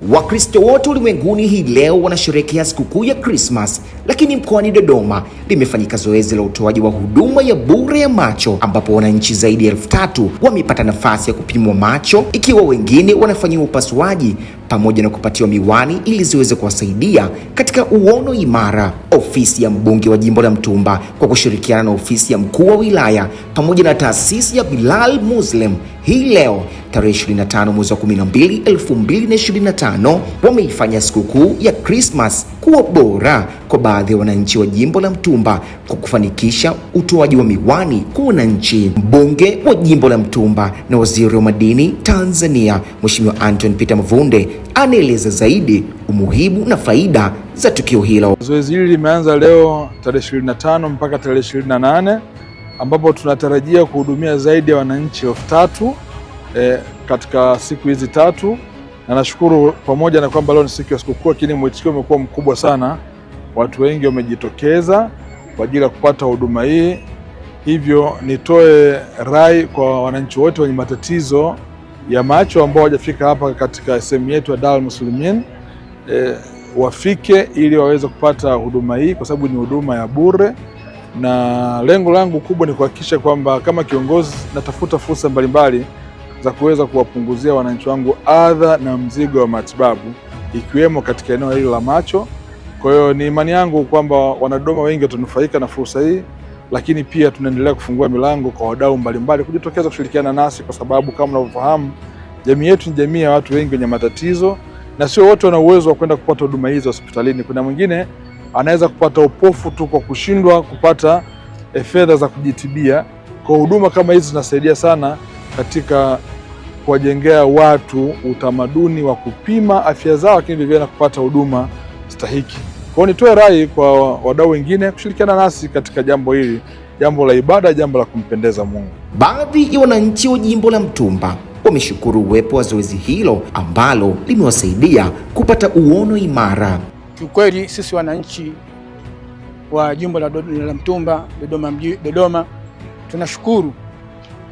Wakristo wote ulimwenguni hii leo wanasherehekea sikukuu ya Christmas, lakini mkoani Dodoma limefanyika zoezi la utoaji wa huduma ya bure ya macho ambapo wananchi zaidi ya 3,000 wamepata nafasi ya kupimwa macho, ikiwa wengine wanafanyiwa upasuaji pamoja na kupatiwa miwani ili ziweze kuwasaidia katika uono imara. Ofisi ya mbunge wa jimbo la Mtumba kwa kushirikiana na ofisi ya mkuu wa wilaya pamoja na taasisi ya Bilal Muslim hii leo tarehe 25 mwezi wa 12 2025 wameifanya sikukuu ya Christmas kuwa bora kwa baadhi ya wananchi wa jimbo la Mtumba kwa kufanikisha utoaji wa miwani kwa wananchi. Mbunge wa jimbo la Mtumba na waziri wa madini Tanzania Mheshimiwa Anton Peter Mavunde anaeleza zaidi umuhimu na faida za tukio hilo. Zoezi hili limeanza leo tarehe 25 mpaka tarehe 28 ambapo tunatarajia kuhudumia zaidi ya wananchi 3,000 katika siku hizi 3, na nashukuru pamoja na kwamba leo ni siku ya sikukuu, lakini mwitikio umekuwa mkubwa sana. Watu wengi wamejitokeza kwa ajili ya kupata huduma hii. Hivyo nitoe rai kwa wananchi wote wenye matatizo ya macho ambao hawajafika hapa katika sehemu yetu ya Dar Muslimin, wafike ili waweze kupata huduma hii kwa sababu ni huduma ya bure, na lengo langu kubwa ni kuhakikisha kwamba kama kiongozi natafuta fursa mbalimbali za kuweza kuwapunguzia wananchi wangu adha na mzigo wa matibabu ikiwemo katika eneo hili la macho. Kwa hiyo ni imani yangu kwamba wanadodoma wengi watanufaika na fursa hii, lakini pia tunaendelea kufungua milango kwa wadau mbalimbali kujitokeza kushirikiana nasi, kwa sababu kama unavyofahamu jamii yetu ni jamii ya watu wengi wenye matatizo na sio wote wana uwezo wa kwenda kupata huduma hizo hospitalini. Kuna mwingine anaweza kupata upofu tu kwa kushindwa kupata fedha za kujitibia. Kwa huduma kama hizi zinasaidia sana katika kuwajengea watu utamaduni wa kupima afya zao, lakini vile na kupata huduma stahiki. Kwa hiyo nitoe rai kwa wadau wengine kushirikiana nasi katika jambo hili, jambo la ibada, jambo la kumpendeza Mungu. Baadhi ya wananchi wa jimbo la Mtumba wameshukuru uwepo wa zoezi hilo ambalo limewasaidia kupata uono imara. Kiukweli sisi wananchi wa jimbo la Mtumba, Dodoma tunashukuru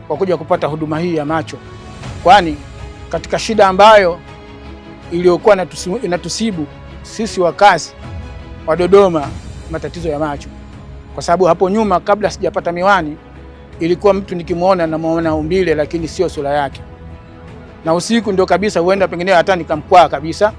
kwa kuja kupata huduma hii ya macho, kwani katika shida ambayo iliyokuwa inatusibu sisi wakazi wa Dodoma, matatizo ya macho, kwa sababu hapo nyuma kabla sijapata miwani ilikuwa mtu nikimwona namuona umbile lakini sio sura yake, na usiku ndio kabisa huenda pengine hata nikamkwaa kabisa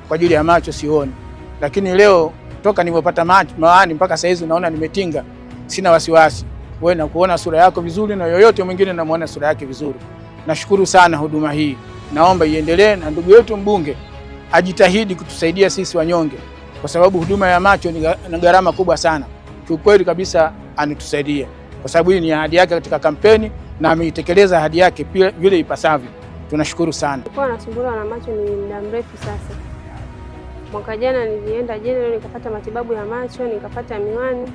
kwa ajili ya macho sioni. Lakini leo toka nilipopata miwani mpaka sasa hizi naona nimetinga, sina wasiwasi, wewe na kuona sura yako vizuri na yoyote mwingine namuona sura yake vizuri. Nashukuru sana huduma hii, naomba iendelee, na ndugu yetu mbunge ajitahidi kutusaidia sisi wanyonge, kwa sababu huduma ya macho ni gharama kubwa sana. Kiukweli kabisa anitusaidia, kwa sababu hii ni ahadi yake katika kampeni na ameitekeleza ahadi yake pia vile ipasavyo. Tunashukuru sana. Nilikuwa nasumbuliwa na macho ni muda mrefu sasa. Mwaka jana nilienda General nikapata matibabu ya macho, nikapata miwani.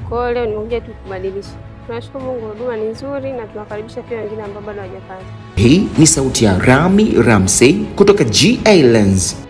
Kwa hiyo leo nimekuja tu kubadilisha. Tunashukuru Mungu, huduma ni nzuri na tunakaribisha pia wengine ambao bado hawajapata. Hii ni sauti ya Rami Ramsey kutoka GA Lens.